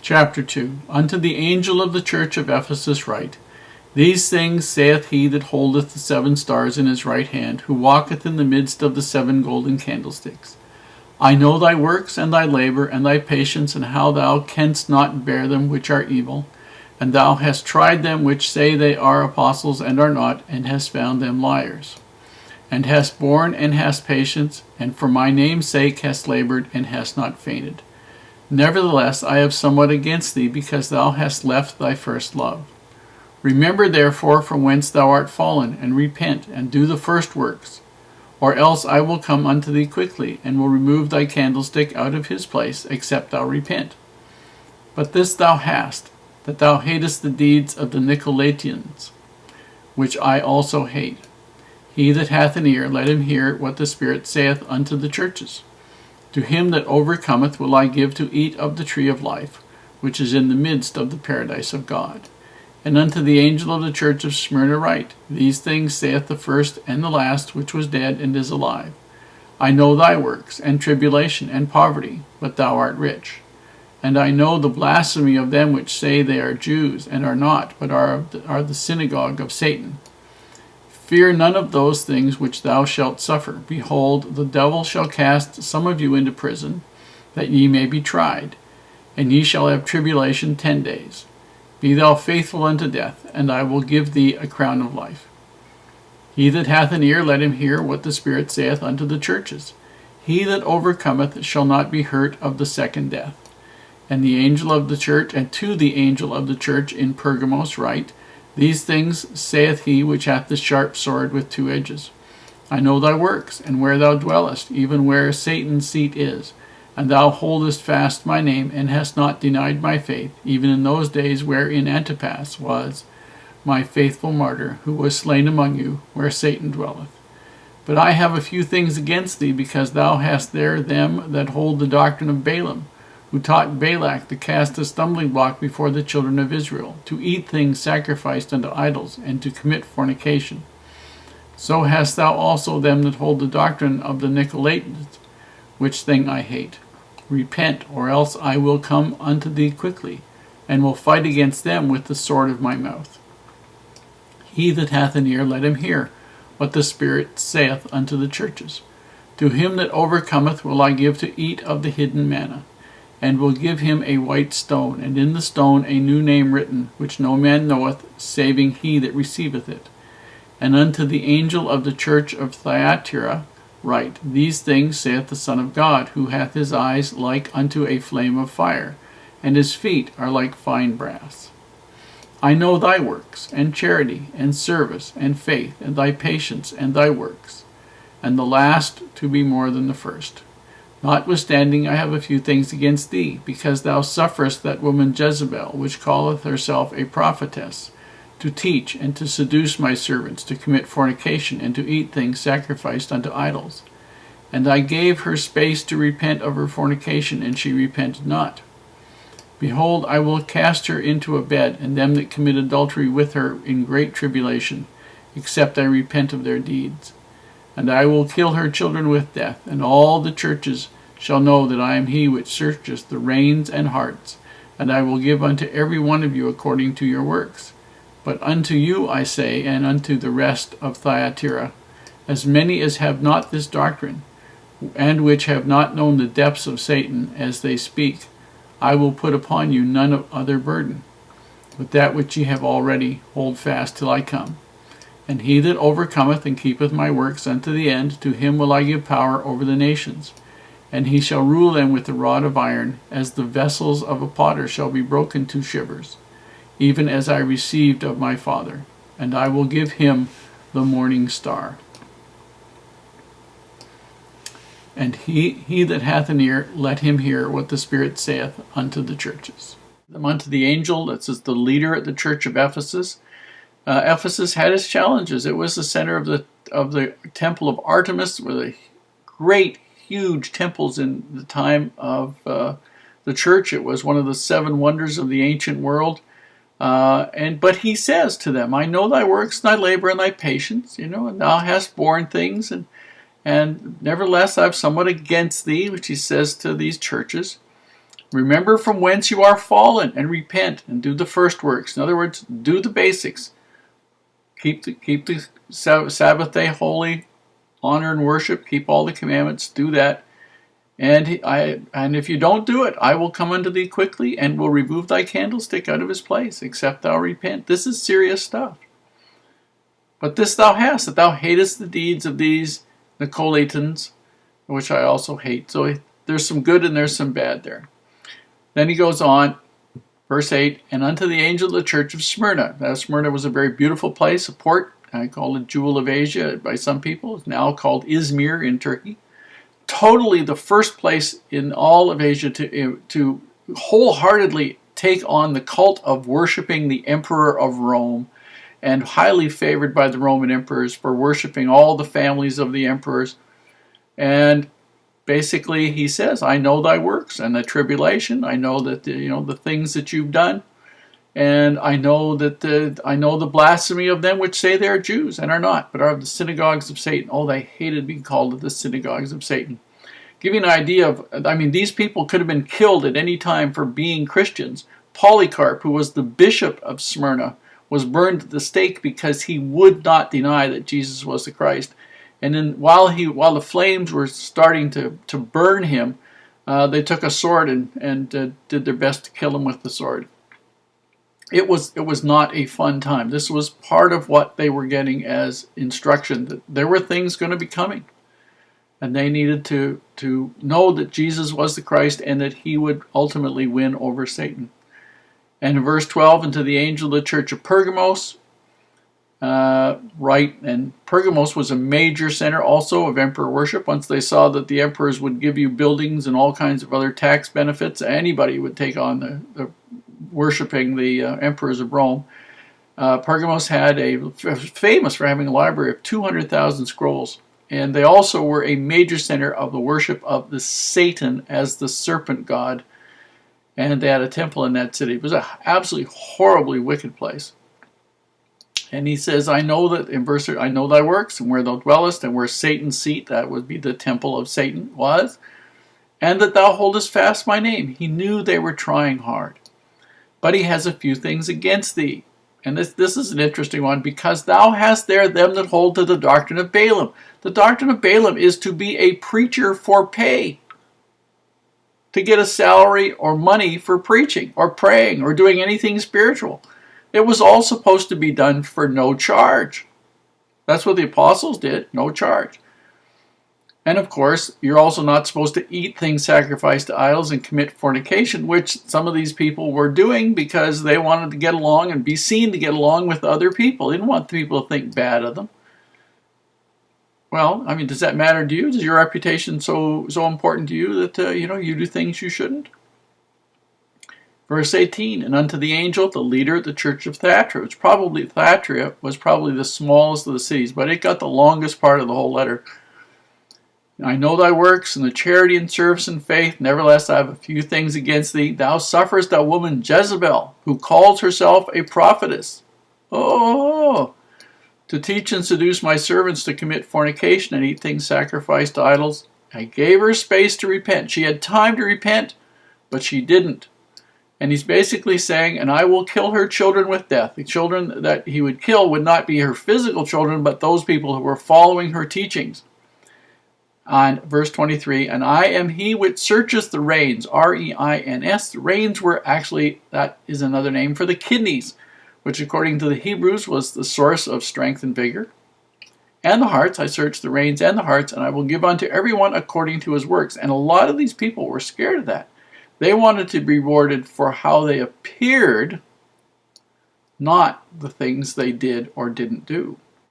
Chapter 2. Unto the angel of the church of Ephesus write, These things saith he that holdeth the 7 stars in his right hand, who walketh in the midst of the 7 golden candlesticks. I know thy works, and thy labor, and thy patience, and how thou canst not bear them which are evil. And thou hast tried them which say they are apostles, and are not, and hast found them liars. And hast borne, and hast patience, and for my name's sake hast labored, and hast not fainted. Nevertheless, I have somewhat against thee, because thou hast left thy first love. Remember therefore from whence thou art fallen, and repent, and do the first works. Or else I will come unto thee quickly, and will remove thy candlestick out of his place, except thou repent. But this thou hast, that thou hatest the deeds of the Nicolaitans, which I also hate. He that hath an ear, let him hear what the Spirit saith unto the churches. To him that overcometh will I give to eat of the tree of life, which is in the midst of the paradise of God. And unto the angel of the church of Smyrna write, These things saith the first and the last, which was dead and is alive. I know thy works, and tribulation, and poverty, but thou art rich. And I know the blasphemy of them which say they are Jews, and are not, but are the synagogue of Satan. Fear none of those things which thou shalt suffer. Behold, the devil shall cast some of you into prison, that ye may be tried, and ye shall have tribulation 10 days. Be thou faithful unto death, and I will give thee a crown of life. He that hath an ear, let him hear what the Spirit saith unto the churches. He that overcometh shall not be hurt of the second death. And the angel of the church, and to the angel of the church in Pergamos write, These things saith he which hath the sharp sword with 2 edges. I know thy works, and where thou dwellest, even where Satan's seat is. And thou holdest fast my name, and hast not denied my faith, even in those days wherein Antipas was, my faithful martyr, who was slain among you, where Satan dwelleth. But I have a few things against thee, because thou hast there them that hold the doctrine of Balaam, who taught Balak to cast a stumbling block before the children of Israel, to eat things sacrificed unto idols, and to commit fornication. So hast thou also them that hold the doctrine of the Nicolaitans, which thing I hate. Repent, or else I will come unto thee quickly, and will fight against them with the sword of my mouth. He that hath an ear, let him hear what the Spirit saith unto the churches. To him that overcometh will I give to eat of the hidden manna, and will give him a white stone, and in the stone a new name written, which no man knoweth, saving he that receiveth it. And unto the angel of the church of Thyatira write, These things saith the Son of God, who hath his eyes like unto a flame of fire, and his feet are like fine brass. I know thy works, and charity, and service, and faith, and thy patience, and thy works, and the last to be more than the first. Notwithstanding, I have a few things against thee, because thou sufferest that woman Jezebel, which calleth herself a prophetess, to teach and to seduce my servants to commit fornication, and to eat things sacrificed unto idols. And I gave her space to repent of her fornication, and she repented not. Behold, I will cast her into a bed, and them that commit adultery with her in great tribulation, except I repent of their deeds. And I will kill her children with death, and all the churches shall know that I am he which searcheth the reins and hearts, and I will give unto every one of you according to your works. But unto you I say, and unto the rest of Thyatira, as many as have not this doctrine, and which have not known the depths of Satan, as they speak, I will put upon you none other burden, but that which ye have already, hold fast till I come. And he that overcometh and keepeth my works unto the end, to him will I give power over the nations. And he shall rule them with a rod of iron, as the vessels of a potter shall be broken to shivers, even as I received of my Father. And I will give him the morning star. And he that hath an ear, let him hear what the Spirit saith unto the churches. Unto the angel, that is the leader at the church of Ephesus. Ephesus had its challenges. It was the center of the temple of Artemis, where the great, huge temples in the time of the church. It was one of the 7 wonders of the ancient world. But he says to them, I know thy works, thy labor, and thy patience, and thou hast borne things, and nevertheless I have somewhat against thee, which he says to these churches. Remember from whence you are fallen, and repent, and do the first works. In other words, do the basics. Keep the Sabbath day holy, honor and worship, keep all the commandments, do that. And if you don't do it, I will come unto thee quickly, and will remove thy candlestick out of his place, except thou repent. This is serious stuff. But this thou hast, that thou hatest the deeds of these Nicolaitans, which I also hate. So there's some good and there's some bad there. Then he goes on, verse 8, and unto the angel of the church of Smyrna. Now, Smyrna was a very beautiful place, a port. I call it Jewel of Asia by some people. It's now called Izmir in Turkey. Totally the first place in all of Asia to wholeheartedly take on the cult of worshiping the emperor of Rome, and highly favored by the Roman emperors for worshiping all the families of the emperors. And basically he says, I know thy works and the tribulation. I know that the things that you've done. And I know that the blasphemy of them which say they are Jews and are not, but are of the synagogues of Satan. Oh, they hated being called the synagogues of Satan. Give you an idea of, these people could have been killed at any time for being Christians. Polycarp, who was the bishop of Smyrna, was burned at the stake because he would not deny that Jesus was the Christ. And then while the flames were starting to burn him, they took a sword and did their best to kill him with the sword. It was not a fun time. This was part of what they were getting as instruction, that there were things going to be coming. And they needed to know that Jesus was the Christ and that he would ultimately win over Satan. And in verse 12, and to the angel of the church of Pergamos, and Pergamos was a major center also of emperor worship. Once they saw that the emperors would give you buildings and all kinds of other tax benefits, anybody would take on the worshiping the emperors of Rome. Pergamos had famous for having a library of 200,000 scrolls. And they also were a major center of the worship of the Satan as the serpent god. And they had a temple in that city. It was an absolutely horribly wicked place. And he says, I know that, in verse 3, I know thy works, and where thou dwellest, and where Satan's seat, that would be the temple of Satan, was, and that thou holdest fast my name. He knew they were trying hard. But he has a few things against thee. And this is an interesting one, because thou hast there them that hold to the doctrine of Balaam. The doctrine of Balaam is to be a preacher for pay, to get a salary or money for preaching or praying or doing anything spiritual. It was all supposed to be done for no charge. That's what the apostles did, no charge. And of course, you're also not supposed to eat things sacrificed to idols and commit fornication, which some of these people were doing because they wanted to get along and be seen to get along with other people. They didn't want people to think bad of them. Well, does that matter to you? Is your reputation so important to you that you do things you shouldn't? Verse 18, and unto the angel, the leader of the church of Thyatira, Thyatira was probably the smallest of the cities, but it got the longest part of the whole letter. I know thy works, and the charity and service and faith. Nevertheless, I have a few things against thee. Thou sufferest a woman Jezebel, who calls herself a prophetess. To teach and seduce my servants to commit fornication and eat things sacrificed to idols. I gave her space to repent. She had time to repent, but she didn't. And he's basically saying, and I will kill her children with death. The children that he would kill would not be her physical children, but those people who were following her teachings. On verse 23, and I am he which searcheth the reins, R-E-I-N-S. The reins were actually, that is another name for the kidneys, which according to the Hebrews was the source of strength and vigor. And the hearts, I search the reins and the hearts, and I will give unto everyone according to his works. And a lot of these people were scared of that. They wanted to be rewarded for how they appeared, not the things they did or didn't do.